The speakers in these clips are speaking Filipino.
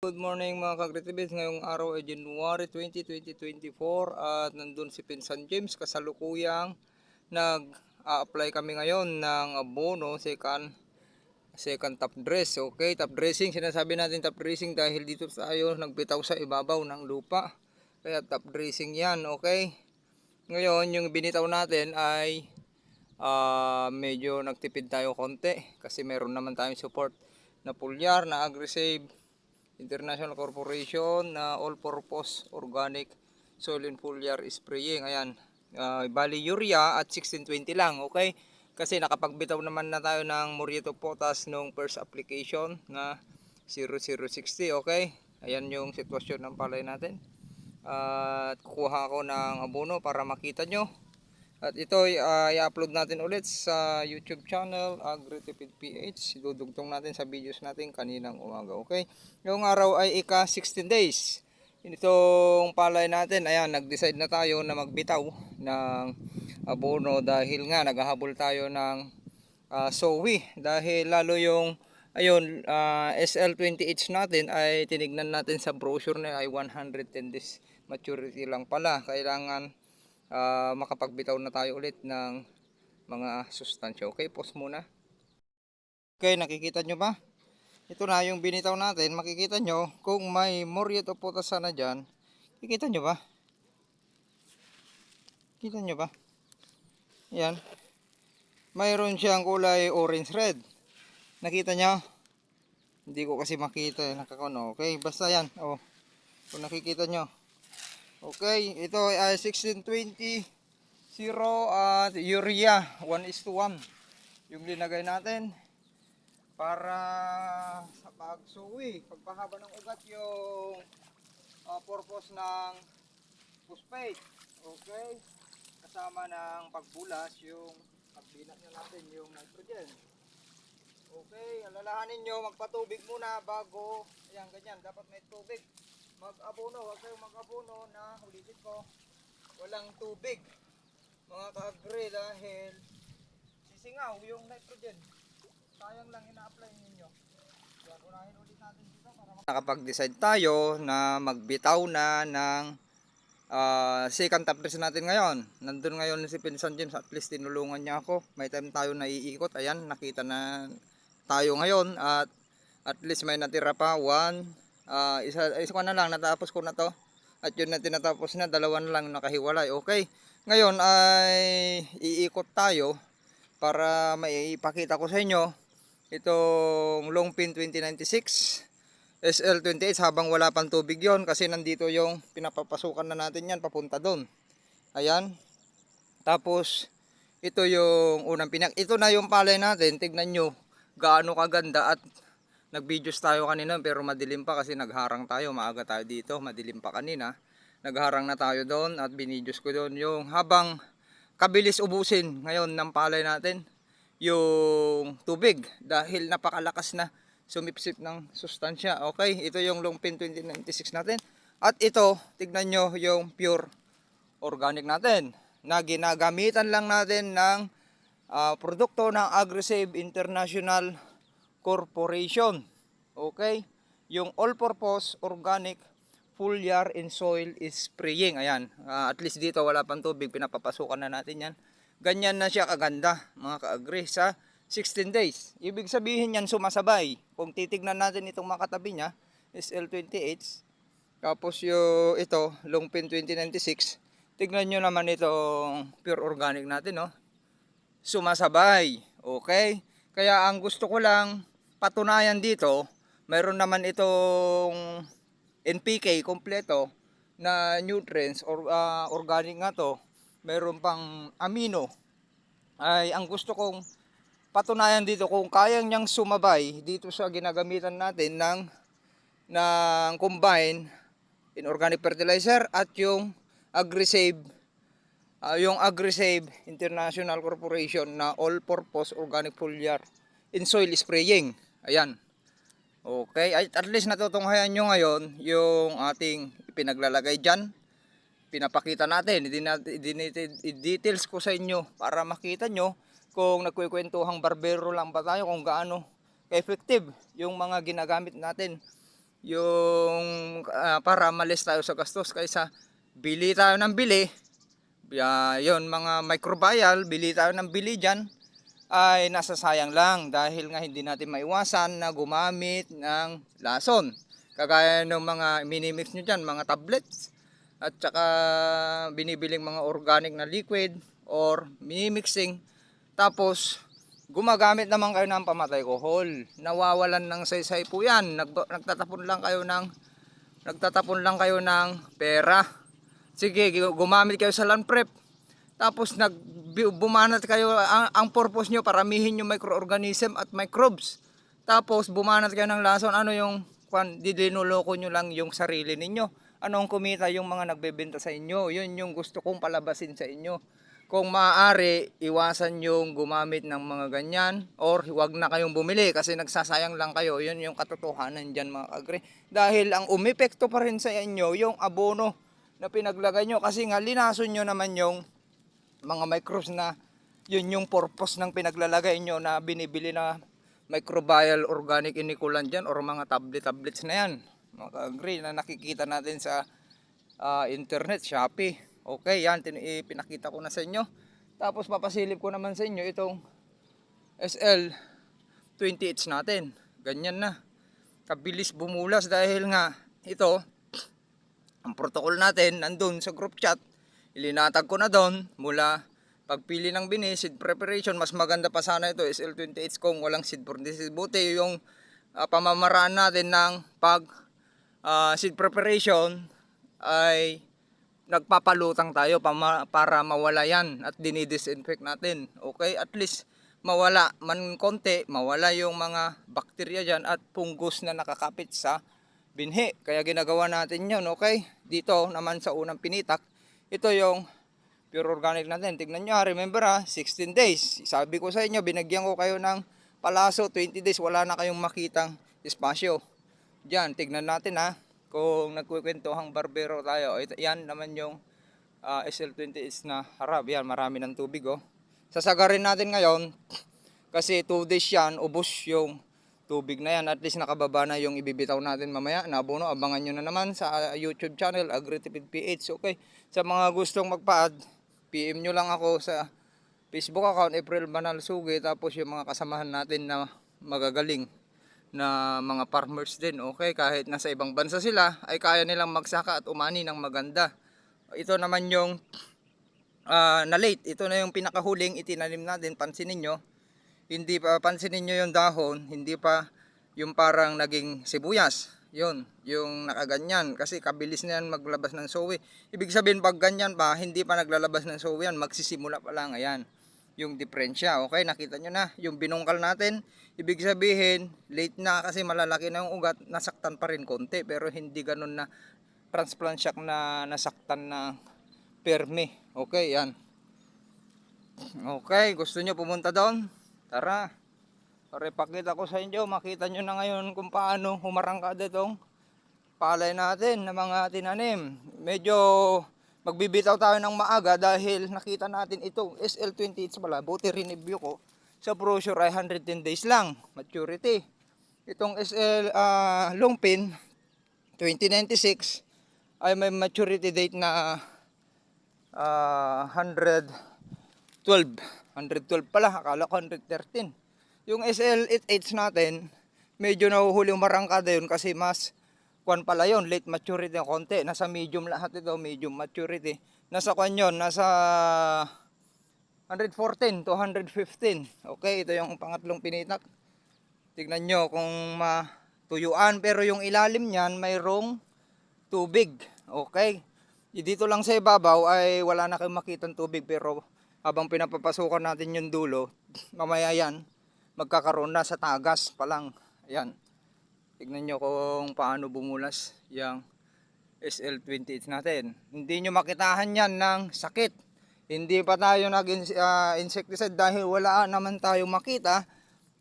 Good morning mga kagritibis. Ngayong araw ay January 20, 2024 at nandun si Pinsan James kasalukuyang nag-a-apply kami ngayon ng abono second top dress. Okay, top dressing. Sinasabi natin top dressing dahil dito tayo nagbitaw sa ibabaw ng lupa. Kaya top dressing yan. Okay. Ngayon yung binitaw natin ay medyo nagtipid tayo konti kasi meron naman tayong support na foliar na aggressive International Corporation na all-purpose organic soil and foliar spraying. Ayan, bali urea at 1620 lang, okay? Kasi nakapagbitaw naman na tayo ng muriato potas nung first application na 0060, okay? Ayan yung sitwasyon ng palay natin. At kukuha ako ng abono para makita nyo. At ito i-upload natin ulit sa YouTube channel AgriTipid PH. Dudugtong natin sa videos natin kaninang umaga. Okay? Ngayong araw ay ika 16 days. Itong palay natin, ayan, nag-decide na tayo na magbitaw ng abono dahil nga naghahabol tayo ng sowi. Dahil lalo yung ayun, SL20H natin ay tinignan natin sa brochure na ay 110 days maturity lang pala. Kailangan makapagbitaw na tayo ulit ng mga sustansya. Okay, pause muna. Okay, nakikita nyo ba? Ito na yung binitaw natin. Makikita nyo kung may muriat o potas sana dyan. Kikita nyo ba? Kita nyo ba? Yan. Mayroon siyang kulay orange red. Nakita nyo? Hindi ko kasi makita. Nakakono. Okay, basta yan. Oh, kung nakikita nyo. Okay, ito ay 1620 0 at urea 1:1 yung linagay natin para sa pagsuwi, pagpahaba ng ugat yung purpose ng phosphate. Okay, kasama ng pagbulas yung pagbinat nyo natin yung nitrogen. Okay, alalahanin nyo magpatubig muna bago, ayan ganyan, dapat may tubig. Mag-abono, huwag kayong mag-abono na ulitin ko walang tubig mga ka-agri dahil sisingaw yung nitrogen. Sayang lang ina-apply ninyo. Yan, unahin ulit natin dito para nakapag-decide tayo na magbitaw na ng second top dress natin ngayon. Nandun ngayon si Pinsan James, at least tinulungan niya ako. May time tayo na iikot. Ayan, nakita na tayo ngayon at least may natira pa. Isa ko na lang, natapos ko na to. At yun na tinatapos na, dalawa na lang nakahiwalay. Okay, ngayon ay iikot tayo para maipakita ko sa inyo itong Longpin 2096 SL28 habang wala pang tubig yon, kasi nandito yung pinapapasukan na natin yan papunta doon. Ayan, tapos ito yung unang ito na yung palay natin. Tignan nyo gaano kaganda. At nag-videos tayo kanina pero madilim pa kasi nagharang tayo, maaga tayo dito, madilim pa kanina. Nagharang na tayo doon at binidyo's ko doon yung habang kabilis ubusin ngayon ng palay natin yung tubig dahil napakalakas na sumipsip ng sustansya. Okay, ito yung Longpin 2096 natin. At ito, tignan nyo yung pure organic natin na ginagamitan lang natin ng produkto ng Agrisave International Corporation. Okay? Yung all-purpose organic foliar and soil spraying. Ayan, at least dito wala pang tubig, pinapapasukan na natin yan. Ganyan na siya kaganda mga ka-agri sa 16 days. Ibig sabihin yan sumasabay. Kung titignan natin itong makatabi niya, SL28, tapos yung ito, Longpin 2096, tignan nyo naman itong pure organic natin, no? Sumasabay. Okay? Kaya ang gusto ko lang patunayan dito, mayroon naman itong NPK kompleto na nutrients or organic nga to. Mayroon pang amino. Ay ang gusto kong patunayan dito kung kayang niyang sumabay dito sa ginagamitan natin ng combine inorganic fertilizer at yung Agrisave International Corporation na all-purpose organic foliar in soil spraying. Ayan. Okay, at least natutunghayan nyo ngayon yung ating pinaglalagay dyan. Pinapakita natin, i-details ko sa inyo para makita nyo kung nagkukwentuhang barbero lang ba tayo kung gaano ka-effective yung mga ginagamit natin yung para malis tayo sa gastos kaysa bili tayo ng bili. Yon mga microbial, bili tayo ng bili dyan, ay nasasayang lang dahil nga hindi natin maiwasan na gumamit ng lason. Kagaya ng mga minimix nyo dyan, mga tablets, at saka binibiling mga organic na liquid or minimixing. Tapos gumagamit naman kayo ng pamatay kohol. Nawawalan ng saysay po yan. Nagtatapon lang kayo ng pera. Sige, gumamit kayo sa land prep. Tapos bumanat kayo, ang purpose nyo paramihin yung microorganism at microbes. Tapos bumanat kayo ng lason, ano yung didinuloko nyo lang yung sarili ninyo. Anong kumita yung mga nagbebenta sa inyo? Yun yung gusto kong palabasin sa inyo. Kung maaari, iwasan yung gumamit ng mga ganyan or huwag na kayong bumili kasi nagsasayang lang kayo. Yun yung katotohanan dyan mga kagre. Dahil ang umepekto pa rin sa inyo yung abono na pinaglagay nyo kasi nga linason nyo naman yung mga microbes na yun yung purpose ng pinaglalagay nyo na binibili na microbial organic inoculant dyan or mga tablets na yan. Mga kagre na nakikita natin sa internet, Shopee. Okay, yan, pinakita ko na sa inyo. Tapos papasilip ko naman sa inyo itong SL28 natin. Ganyan na. Kabilis bumulas dahil nga ito, ang protocol natin nandun sa group chat. Ilinatag ko na doon mula pagpili ng bini, seed preparation. Mas maganda pa sana ito, SL28 kung walang seed preparation. Buti yung pamamaraan natin ng seed preparation ay nagpapalutang tayo para mawala yan at dinidisinfect natin. Okay, at least mawala man konti, mawala yung mga bakterya dyan at fungus na nakakapit sa binhi. Kaya ginagawa natin yun. Okay, dito naman sa unang pinitak, ito yung pure organic natin. Tignan nyo, remember 16 days. Sabi ko sa inyo, binagyan ko kayo ng palaso, 20 days, wala na kayong makitang espasyo. Diyan, tignan natin kung nagkukwentuhang barbero tayo. Yan naman yung SL28 na harap. Yan, marami ng tubig Sasagarin natin ngayon kasi 2 days yan, ubos yung tubig na yan. At least nakababa na yung ibibitaw natin mamaya. Nabuno, abangan nyo na naman sa YouTube channel, Agritipid PH. Okay, sa mga gustong magpa-add, PM nyo lang ako sa Facebook account, April Banal Sugi. Tapos yung mga kasamahan natin na magagaling na mga farmers din. Okay, kahit nasa ibang bansa sila ay kaya nilang magsaka at umani ng maganda. Ito naman yung na late. Ito na yung pinakahuling itinanim natin. Pansinin nyo, hindi pa, pansinin nyo yung dahon, hindi pa yung parang naging sibuyas. Yun, yung nakaganyan kasi kabilis na yan maglabas ng sowi. Ibig sabihin pag ganyan pa, hindi pa naglalabas ng sowi yan, magsisimula pa lang. Ayan yung diferensya. Okay, nakita nyo na yung binungkal natin. Ibig sabihin late na kasi malalaki na yung ugat, nasaktan pa rin konti pero hindi ganun na transplant shock na nasaktan na perme. Okay, yan. Okay, gusto nyo pumunta doon? Tara, para ipakita ko sa inyo, makita nyo na ngayon kung paano humarangkada itong palay natin na mga tinanim. Medyo magbibitaw tayo ng maaga dahil nakita natin itong SL28 pala, buti rineview ko, sa brochure ay 110 days lang maturity. Itong SL Longpin 2096 ay may maturity date na 112 pala, akala ko 113. Yung SL8H natin medyo nahuhuling marangkada yun kasi mas kwan pala yun, late maturity ng konti. Nasa medium lahat ito, medium maturity. Nasa kwan yun, nasa 114 to 115. Okay, ito yung pangatlong pinitak. Tignan nyo kung matuyuan, pero yung ilalim niyan mayroong tubig. Okay, dito lang sa ibabaw ay wala na kayong makitang tubig, pero habang pinapapasukan natin yung dulo, mamaya yan, magkakaroon na sa tagas pa lang. Ayan. Tignan nyo kung paano bumulas yung SL28 natin. Hindi nyo makitahan yan ng sakit. Hindi pa tayo nag-insecticide dahil wala naman tayo makita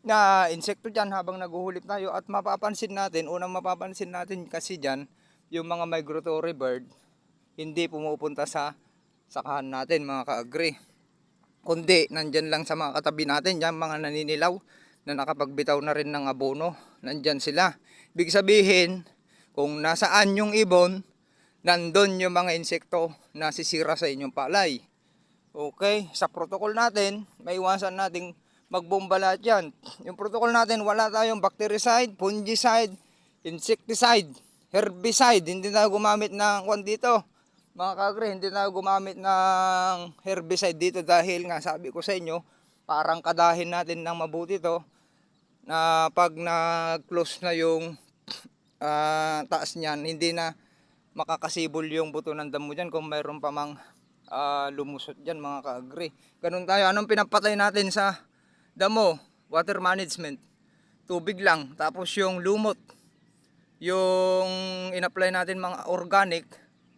na insekto dyan habang naguhulip tayo. At mapapansin natin, unang mapapansin natin kasi dyan, yung mga migratory bird, hindi pumupunta sa sakahan natin mga ka-agri. Kundi nandyan lang sa mga katabi natin, yan mga naninilaw na nakapagbitaw na rin ng abono, nandyan sila. Ibig sabihin, Kung nasaan yung ibon, nandun yung mga insekto na sisira sa inyong palay. Okay, sa protocol natin, maiwasan nating magbomba lahat yan. Yung protocol natin, wala tayong bactericide, fungicide, insecticide, herbicide. Hindi tayo gumamit ng dito. Mga kagre, hindi tayo gumamit ng herbicide dito dahil nga sabi ko sa inyo, parang kadahin natin ng mabuti to na pag nag-close na yung taas niyan, hindi na makakasibol yung buto ng damo dyan kung mayroon pa mang lumusot dyan mga ka-agri. Ganun tayo. Anong pinapatay natin sa damo? Water management. Tubig lang. Tapos yung lumot, yung in-apply natin mga organic,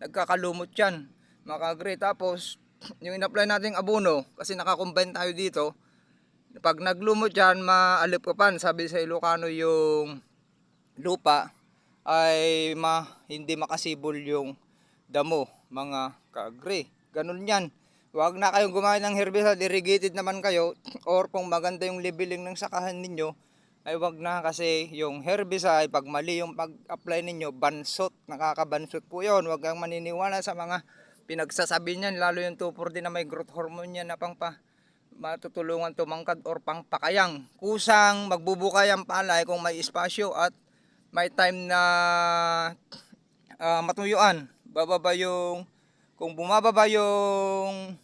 nagkakalumot yan mga ka-agri. Tapos yung in-apply natin abono, kasi nakakombine tayo dito, pag naglumot yan, maalip-kapan. Sabi sa Ilocano yung lupa ay hindi makasibol yung damo mga ka-agri. Ganun yan. Huwag na kayong gumamit ng herbicide, irrigated naman kayo, or kung maganda yung leveling ng sakahan ninyo, ay wag na, kasi yung herbicide, pag mali yung pag-apply ninyo, bansot, nakakabansot po yun. Huwag kang maniniwala sa mga pinagsasabi niyan, lalo yung 2,4-D na may growth hormone yan na matutulungan tumangkad or pangpakayang. Kusang magbubukay ang palay kung may espasyo at may time na matuyuan. Kung bumababa yung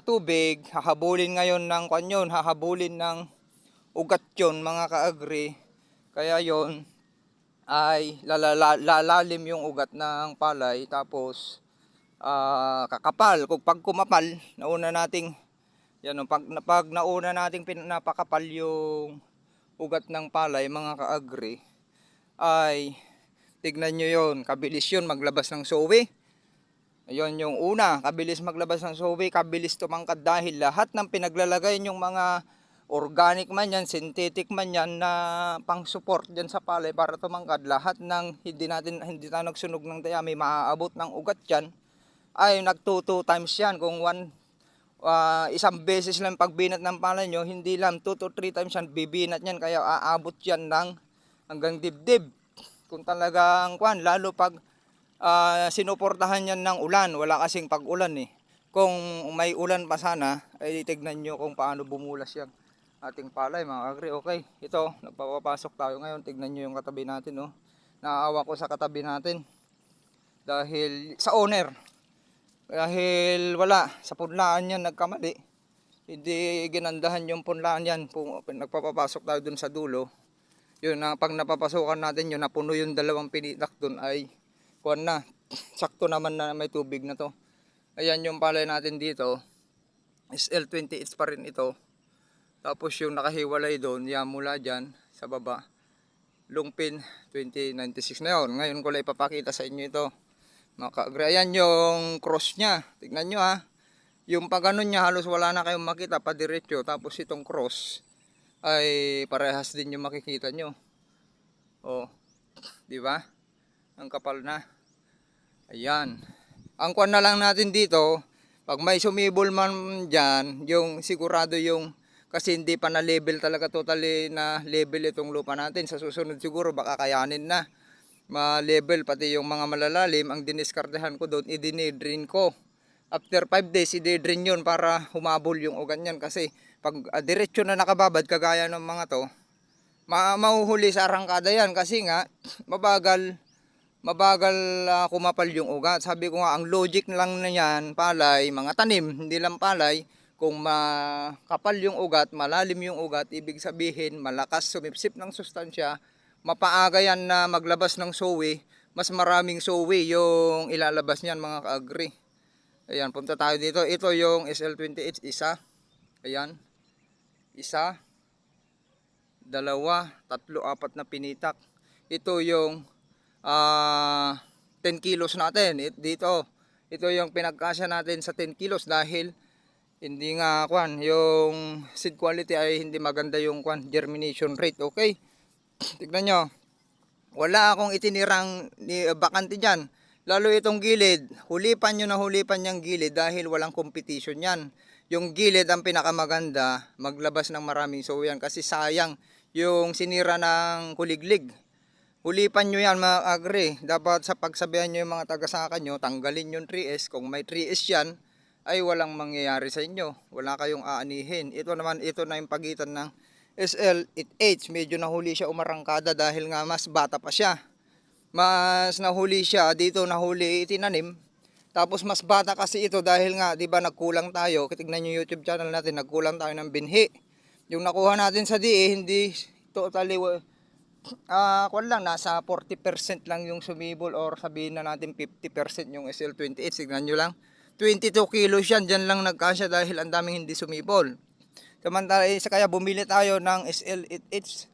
tubig, hahabulin ngayon ng hahabulin ng ugat yun mga ka-agri. Kaya yon ay lalalim yung ugat ng palay, tapos kakapal. Kung pag kumapal, nauna nating pag nauna nating napakapal yung ugat ng palay mga ka-agri, ay tignan nyo yon, kabilis yun maglabas ng sowi. Ayun yung una, kabilis maglabas ng sowi, kabilis tumangkad dahil lahat ng pinaglalagay yung mga organic man yan, synthetic man yan na pang support dyan sa palay para tumangkad, lahat ng hindi tayo nagsunog ng dayami, maaabot ng ugat yan, ay nag 2 times yan. Kung isang beses lang pagbinat ng palay nyo, hindi lang 2 to 3 times yan bibinat yan, kaya aabot yan hanggang dibdib. Kung talagang lalo pag sinuportahan yan ng ulan, wala kasing pag-ulan eh. Kung may ulan pa sana, ay tignan nyo kung paano bumulas yung ating palay mga agri. Okay, ito, nagpapapasok tayo ngayon, tignan nyo yung katabi natin, no? Naawa ko sa katabi natin dahil sa owner, dahil wala, sa punlaan yan nagkamali, hindi ginandahan yung punlaan yan. Nagpapapasok tayo dun sa dulo, yun na pag napapasukan natin yun, napuno yung dalawang pinitak dun, ay na, sakto naman na may tubig na to. Ayan yung palay natin dito, SL28 pa rin ito. Tapos yung nakahiwalay doon, yan mula dyan sa baba, Lungpin 2096 na yun. Ngayon ko lang ipapakita sa inyo ito. Ayan yung cross nya, tignan nyo ha. Yung pag ganun nya, halos wala na kayong makita pa diretso. Tapos itong cross ay parehas din yung makikita nyo. Oh, di ba? Ang kapal na. Ayan. Ang kuwan na lang natin dito, pag may sumibol man dyan, yung sigurado yung, kasi hindi pa na level talaga, totally na level itong lupa natin. Sa susunod siguro baka kayanin na ma-level, pati yung mga malalalim. Ang diniskartehan ko doon, idinidrain ko. After 5 days, i-drain yun para humabol yung ugan yan. Kasi pag diretsyo na nakababad, kagaya ng mga to, mahuhuli sa arangkada yan. Kasi nga, mabagal kumapal yung ugat. Sabi ko nga, ang logic lang na yan, palay, mga tanim, hindi lang palay, kung makapal yung ugat, malalim yung ugat, ibig sabihin malakas sumipsip ng sustansya, mapaaga yan na maglabas ng sowi, mas maraming sowi yung ilalabas niyan mga ka-agri. Ayan, punta tayo dito. Ito yung SL28, isa. Ayan. Isa, dalawa, tatlo, apat na pinitak. Ito yung 10 kilos natin dito. Ito yung pinagkasya natin sa 10 kilos dahil hindi nga yung seed quality ay hindi maganda yung germination rate. Okay, tignan nyo, wala akong itinirang bakante dyan. Lalo itong gilid, hulipan nyo na hulipan yung gilid dahil walang competition yan. Yung gilid ang pinakamaganda, maglabas ng maraming soyan, kasi sayang yung sinira ng kuliglig. Hulipan nyo yan mga agri. Dapat sa pagsabihan nyo yung mga taga-saka nyo, tanggalin yung 3S. Kung may 3S yan, ay walang mangyayari sa inyo. Wala kayong aanihin. Ito naman, ito na yung pagitan ng SL8H. Medyo nahuli siya umarangkada dahil nga mas bata pa siya. Mas nahuli siya, dito nahuli itinanim. Tapos mas bata kasi ito dahil nga, di ba nagkulang tayo. Tignan nyo YouTube channel natin, nagkulang tayo ng binhi. Yung nakuha natin sa DE, hindi totally kung lang, nasa 40% lang yung sumibol or sabihin na natin 50% yung SL28. Tignan nyo lang. 22 kilos yan. Diyan lang nagkasya dahil ang daming hindi sumibol. Samantala, kaya bumili tayo ng SL8H.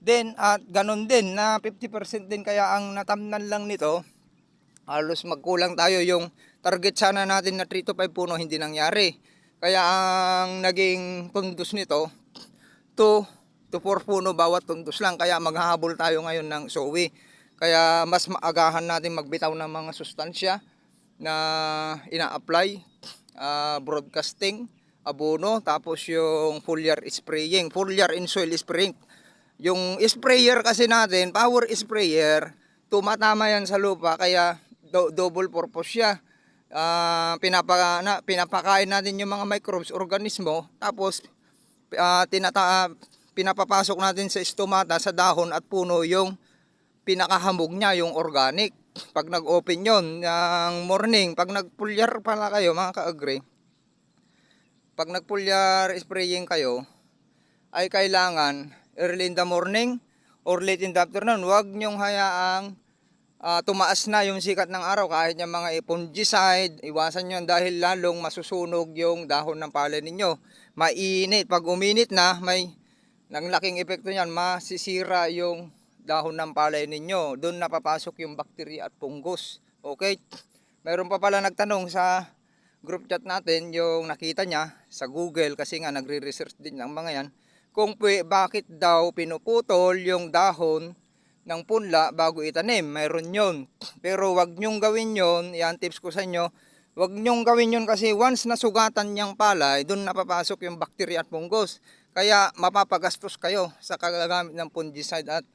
Then, at ganun din na 50% din kaya ang natamnan lang nito. Halos magkulang tayo yung target sana natin na 3 to 5 puno hindi nangyari. Kaya ang naging tundos nito, 2 to 4 puno bawat tundos lang. Kaya maghahabol tayo ngayon ng sowi. Kaya mas maagahan natin magbitaw ng mga sustansya na ina-apply, broadcasting, abono, tapos yung foliar spraying, foliar in soil spraying. Yung sprayer kasi natin, power sprayer, tumatama yan sa lupa kaya double purpose siya. Pinapakain natin yung mga microbes, organismo, tapos pinapapasok natin sa stomata, sa dahon at puno yung pinakahamog niya, yung organic. Pag nag-open yon ng morning, pag nagpulyar pala kayo mga ka-agri, pag nagpulyar spraying kayo, ay kailangan early in the morning or late in the afternoon. Huwag nyong hayaang tumaas na yung sikat ng araw kahit yung mga fungicide. Iwasan nyo dahil lalong masusunog yung dahon ng palay ninyo. Mainit. Pag uminit na, may nang laking epekto niyan, masisira yung dahon ng palay ninyo. Doon napapasok yung bakterya at fungus. Okay? Mayroon pa pala nagtanong sa group chat natin, yung nakita niya sa Google kasi nga nagre-research din ng mga yan, kung bakit daw pinuputol yung dahon ng punla bago itanim. Mayroon yun. Pero wag nyong gawin yun. Yan tips ko sa inyo. Wag nyong gawin yun kasi once nasugatan niyang palay, doon napapasok yung bakterya at fungus. Kaya mapapagastos kayo sa kagagamit ng fungicide at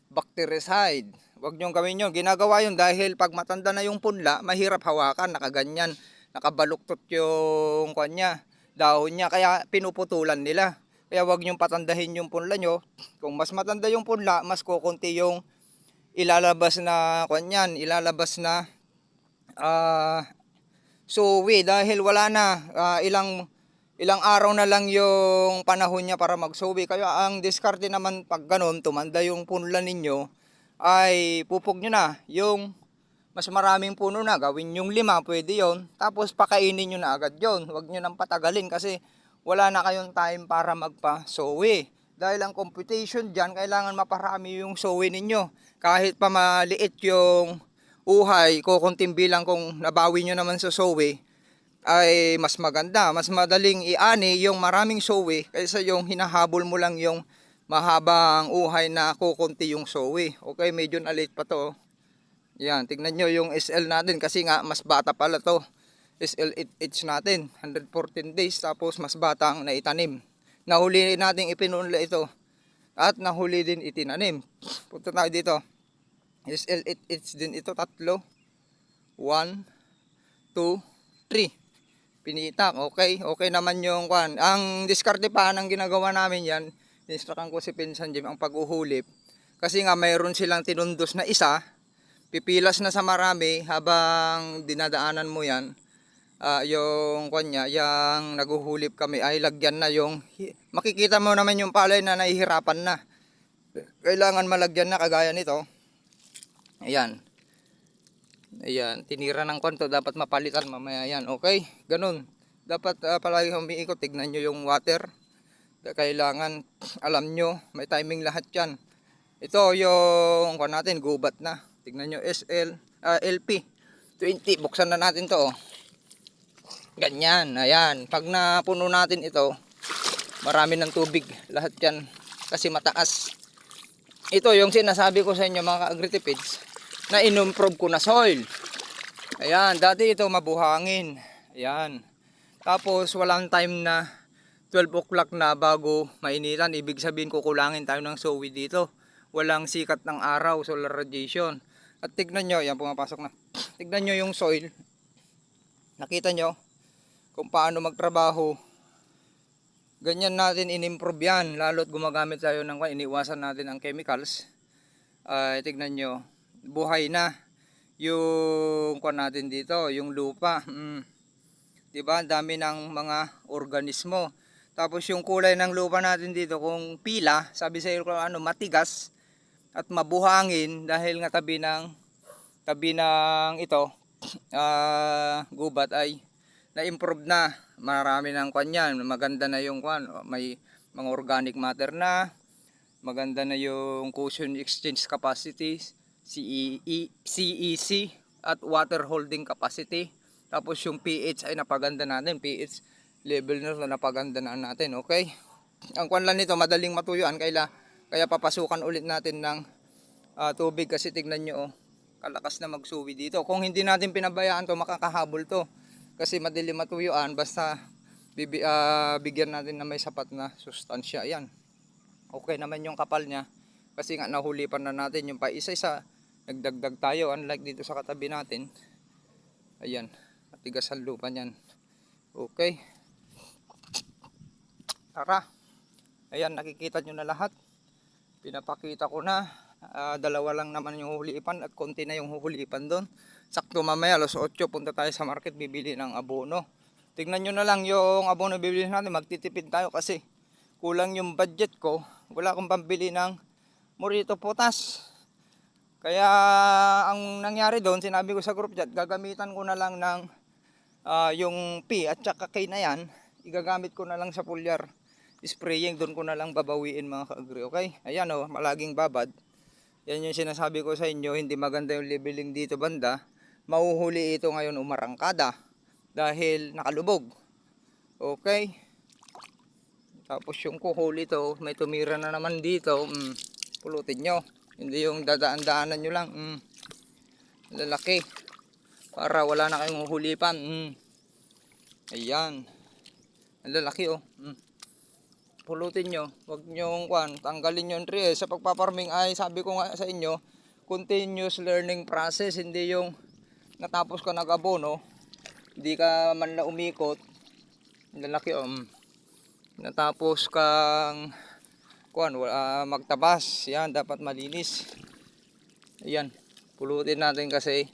bactericide. Wag nyong gawin yun. Ginagawa yun dahil pag matanda na yung punla, mahirap hawakan, nakaganyan, nakabaluktot yung kanya, dahon niya. Kaya pinuputulan nila. Kaya wag nyong patandahin yung punla nyo. Kung mas matanda yung punla, mas kukunti yung ilalabas na kanyan, ilalabas na suwi dahil wala na, ilang araw na lang yung panahon niya para magsuwi. Kaya ang diskarte naman pag ganun, tumanda yung punla ninyo, ay pupog nyo na yung mas maraming puno na, gawin yung 5, pwede yon. Tapos pakainin nyo na agad yon. Huwag nyo nang patagalin kasi wala na kayong time para magpa-sowi. Dahil ang computation dyan, kailangan maparami yung sowi ninyo. Kahit pa maliit yung uhay, kukunting bilang kung nabawi nyo naman sa sowi, ay mas maganda. Mas madaling iani yung maraming sowi kaysa yung hinahabol mo lang yung mahabang uhay na kukunti yung sowi. Okay, medyo na late pa to. Yan, tignan nyo yung SL natin kasi nga mas bata pala to. SL8H natin, 114 days tapos mas bata ang naitanim. Nahuli natin ipinunla ito at nahuli din itinanim. Punta tayo dito. SL8H din ito, 3. 1, 2, 3. Pinitak, okay. Okay naman yung kwan. Ang diskarte pa ng ginagawa namin yan, instructan ko si Pinsan Jim ang pag-uhulip. Kasi nga mayroon silang tinundos na isa, pipilas na sa marami habang dinadaanan mo yan. Yung kanya, yung naguhulip kami ay lagyan na yung, makikita mo naman yung palay na nahihirapan na. Kailangan malagyan na kagaya nito. Ayan. Ayan, tinira ng kwanto, dapat mapalitan mamaya yan. Okay, ganun. Dapat palagi umiikot, tignan nyo yung water. Kailangan, alam nyo, may timing lahat yan. Ito yung kwan natin, gubat na. Tignan nyo, LP 20, buksan na natin to. Ganyan, ayan. Pag napuno natin ito, marami ng tubig. Lahat yan kasi mataas. Ito yung sinasabi ko sa inyo mga ka-agritipids, na in-improve ko na soil. Ayan, dati ito mabuhangin. Ayan. Tapos walang time na 12 o'clock na bago mainitan. Ibig sabihin kukulangin tayo ng sowi dito. walang sikat ng araw, solar radiation. At tignan nyo, yan pumapasok na. Tignan nyo yung soil. Nakita nyo kung paano magtrabaho. Ganyan natin in-improve yan, lalo't gumagamit tayo ng iniwasan natin ang chemicals. Tignan nyo, buhay na yung kuwan natin dito, yung lupa. Diba? Dami ng mga organismo. Tapos yung kulay ng lupa natin dito, kung pila, sabi sa iyo kung ano, matigas at mabuhangin dahil nga tabi ng ito, gubat ay na-improve na. Marami ng kwan yan. Maganda na yung kwan. May mga organic matter na. Maganda na yung cushion exchange capacity, CEC, at water holding capacity. Tapos yung pH ay napaganda natin. pH level na napaganda na natin. Okay? Ang kwan lang nito, madaling matuyuan. Kaya papasukan ulit natin ng tubig kasi tignan nyo, kalakas na magsuwi dito. Kung hindi natin pinabayaan to, makakahabol to. Kasi madaling matuyuan, basta bigyan natin na may sapat na sustansya. Ayan. Okay naman yung kapal niya. Kasi nga nahulipan na natin yung pa isa-isa. Nagdagdag tayo, unlike dito sa katabi natin. Ayan. Matigas ang lupa niyan. Okay. Tara. Ayan, nakikita nyo na lahat. Pinapakita ko na. Dalawa lang naman yung huhulipan at konti na yung huhulipan doon. Sakto mamaya, alas 8, punta tayo sa market, bibili ng abono. Tignan nyo na lang yung abono bibili natin. Magtitipid tayo kasi kulang yung budget ko. Wala akong pambili ng Morito Potas. Kaya ang nangyari doon, sinabi ko sa group chat, gagamitan ko na lang ng yung P at saka K na yan. Igagamit ko na lang sa foliar spraying. Doon ko na lang babawiin mga ka-agri. Okay? Ayan o, malaging babad. Yan yung sinasabi ko sa inyo, hindi maganda yung leveling dito banda. Mauhuli ito ngayon umarangkada dahil nakalubog. Okay? Tapos yung kuhuli to, may tumira na naman dito. Pulutin nyo. Hindi yung dadaan-daanan nyo lang. Lalaki. Para wala na kayong hulipan. Ayan. Ang lalaki oh. Pulutin nyo, wag nyo tanggalin yung tree. Sa pagpaparming ay sabi ko nga sa inyo, continuous learning process, hindi yung natapos ka nag-abono, hindi ka man na umikot, lalaki natapos kang magtabas, yan dapat malinis. Ayan, pulutin natin kasi.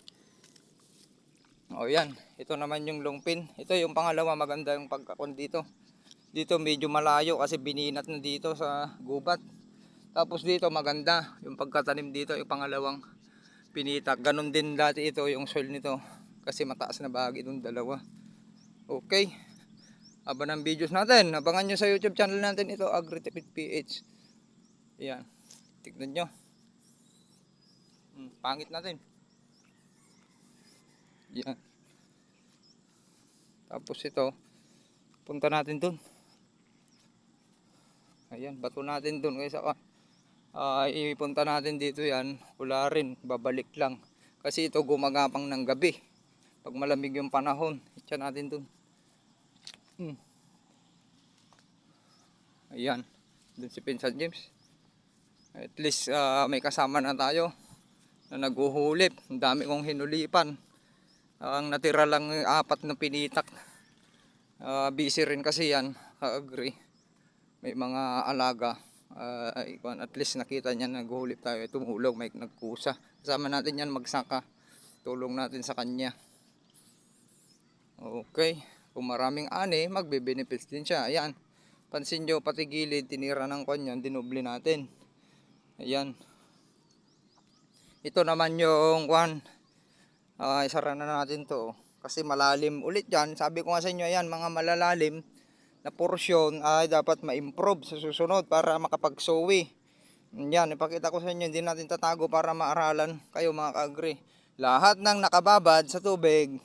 Yan, ito naman yung longpin. Ito yung pangalawa, maganda yung pagkakon dito. Dito medyo malayo kasi bininat na dito sa gubat. Tapos dito maganda yung pagkatanim dito, yung pangalawang pinitak. Ganon din dati ito yung soil nito kasi mataas na bahagi itong dalawa. Okay. Aba ng videos natin. Abangan nyo sa YouTube channel natin ito, AgriTipid PH. Ayan. Tignan nyo. Pangit natin. Ayan. Tapos ito, punta natin dun. Ayan, bato natin dun kaysa ipunta natin dito yan, wala rin, babalik lang. Kasi ito gumagapang ng gabi. Pag malamig yung panahon, itya natin dun. Ayan, dun si Pinsan James. At least may kasama na tayo na naghuhulip. Ang dami kong hinulipan. Ang natira lang 4 na pinitak. Busy rin kasi yan, agree. May mga alaga. At least nakita niya naghuhulip tayo, tumulong, may nagkusa. Kasama natin yan magsaka, tulong natin sa kanya. Okay, kung maraming ani, magbe-benefits din siya. Ayan, pansin nyo pati gilid, tinira ng kanyan, dinoble natin. Ayan, ito naman yung isara na natin to kasi malalim ulit yan. Sabi ko nga sa inyo, ayan, mga malalalim na porsyon ay dapat ma-improve sa susunod para makapag-sowi. Yan, ipakita ko sa inyo, hindi natin tatago para maaralan kayo mga ka-agri. Lahat ng nakababad sa tubig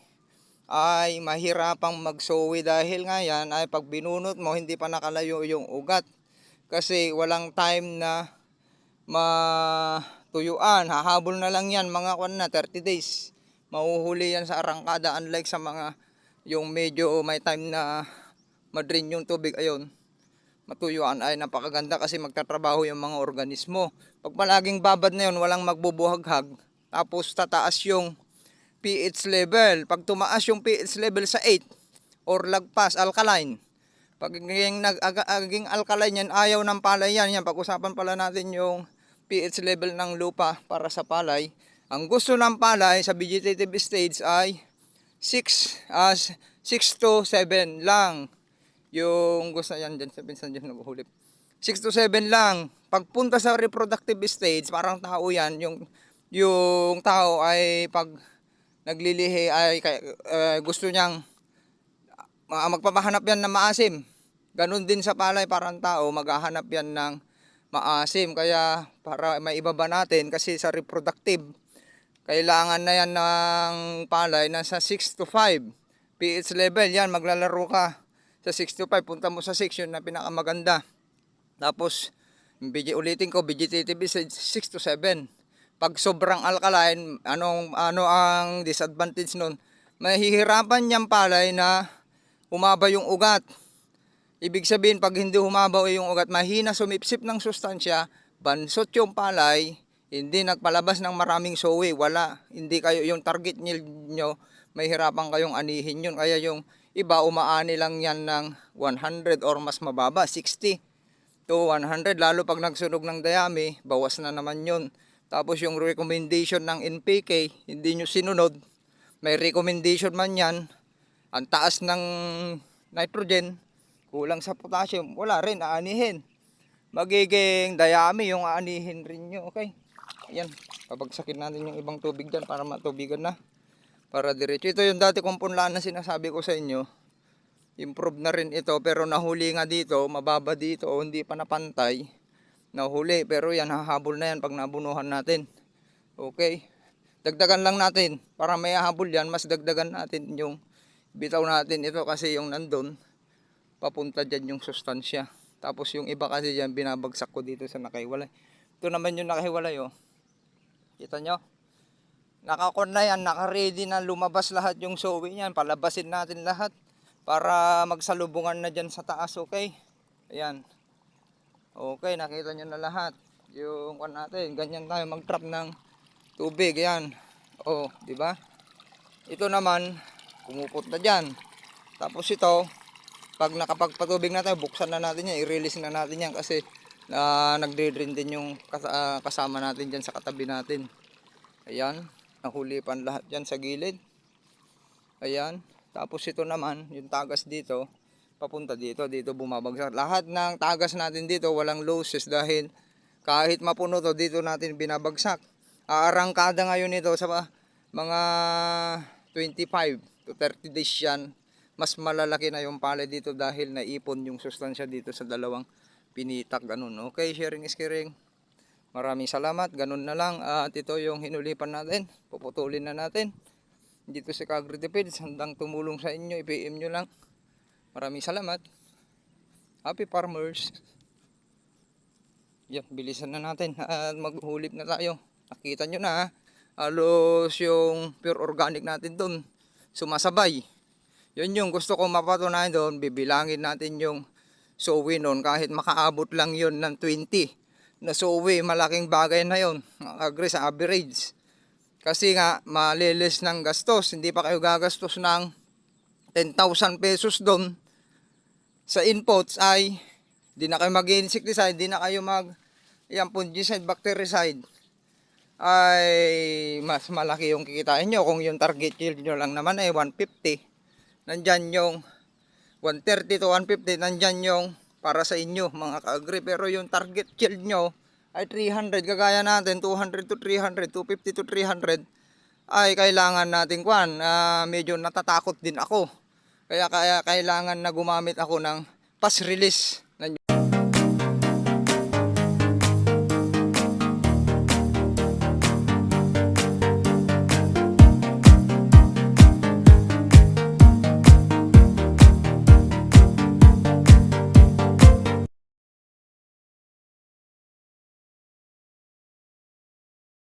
ay mahirapang mag-sowi dahil nga yan ay pag binunot mo hindi pa nakalayo yung ugat. Kasi walang time na matuyuan, hahabol na lang yan mga 30 days. Mahuhuli yan sa arangkada, unlike sa mga yung medyo may time na ma-drain yung tubig. Ayun, matuyuan ay napakaganda kasi magtatrabaho yung mga organismo. Pag palaging babad na yun, walang magbubuhaghag, tapos tataas yung pH level. Pag tumaas yung pH level sa 8 or lagpas, alkaline. Pag naging alkaline yan, ayaw ng palay yan. Yan, pag-usapan pala natin yung pH level ng lupa para sa palay. Ang gusto ng palay sa vegetative stage ay 6 to 7 lang. Yung gusto yan dyan, sa pinsan dyan naguhulip. 6 to 7 lang. Pagpunta sa reproductive stage, parang tao yan, yung tao ay pag naglilihi ay gusto niyang magpapahanap yan ng maasim. Ganun din sa palay, parang tao, maghahanap yan ng maasim. Kaya para maibaba natin, kasi sa reproductive, kailangan na yan ng palay nasa 6 to 5 pH level. Yan, maglalaro ka sa 6 to 5, punta mo sa 6, yun na pinakamaganda. Tapos, ulitin ko, vegetative is 6 to 7. Pag sobrang alkaline, ano ang disadvantage nun? Mahihirapan niyang palay na humaba yung ugat. Ibig sabihin, pag hindi humabaw yung ugat, mahina sumipsip ng sustansya, bansot yung palay, hindi nagpalabas ng maraming sowi, wala. Hindi kayo, yung target nyo, mahirapan kayong anihin yun. Kaya yung iba, umaani lang yan ng 100 or mas mababa, 60 to 100. Lalo pag nagsunog ng dayami, bawas na naman yun. Tapos yung recommendation ng NPK, hindi nyo sinunod. May recommendation man yan. Ang taas ng nitrogen, kulang sa potassium, wala rin, aanihin. Magiging dayami yung aanihin rin nyo, okay? Ayan, pabagsakin natin yung ibang tubig dyan para matubigan na. Para diretso. Ito yung dati kong punlaan na sinasabi ko sa inyo. Improve na rin ito, pero nahuli nga dito, mababa dito, o hindi pa napantay. Nahuli, pero yan, hahabol na yan pag nabunuhan natin. Okay? Dagdagan lang natin. Para may hahabol yan, mas dagdagan natin yung bitaw natin ito kasi yung nandun, papunta dyan yung sustansya. Tapos yung iba kasi dyan, binabagsak ko dito sa nakahiwalay. Ito naman yung nakahiwalay, oh. Kita nyo? Nakakon na yan, nakaready na lumabas lahat yung sowi niyan. Palabasin natin lahat para magsalubungan na dyan sa taas, okay? Ayan. Okay, nakita nyo na lahat. Yung kan natin, ganyan tayo mag-trap ng tubig, ayan. Oh, di ba? Ito naman, kumupot na dyan. Tapos ito, pag nakapagpatubig na tayo, buksan na natin yan, i-release na natin yan kasi nagde-drain din yung kasama natin dyan sa katabi natin. Ayan, nahulipan lahat dyan sa gilid. Ayan, tapos ito naman, yung tagas dito, papunta dito, dito bumabagsak. Lahat ng tagas natin dito, walang losses dahil kahit mapuno to, dito natin binabagsak. Aarangkada ngayon ito sa mga 25 to 30 days yan. Mas malalaki na yung palay dito dahil naipon yung sustansya dito sa dalawang pinitak, ganun. Okay, sharing is caring. Maraming salamat, ganun na lang. At ito yung hinulipan natin, puputulin na natin. Dito sa Agritipeds, handang tumulong sa inyo, i-PM nyo lang. Maraming salamat. Happy farmers. Yan, bilisan na natin at maghulip na tayo. Nakita nyo na, halos yung pure organic natin doon sumasabay. Yun yung gusto ko mapatunayan doon. Bibilangin natin yung sowi noon kahit makaabot lang yun ng 20 na sowi. Malaking bagay na yun, agree sa average. Kasi nga malilis ng gastos. Hindi pa kayo gagastos ng 10,000 pesos doon sa inputs, ay di na kayo mag-insecticide, di na kayo fungicide, bactericide, ay mas malaki yung kikitain nyo. Kung yung target yield nyo lang naman ay 150, nandyan yung 130 to 150, nandyan yung para sa inyo mga ka-agri. Pero yung target yield nyo ay 300, kagaya natin 200 to 300, 250 to 300, ay kailangan natin medyo natatakot din ako. Kaya kailangan na gumamit ako ng pass release.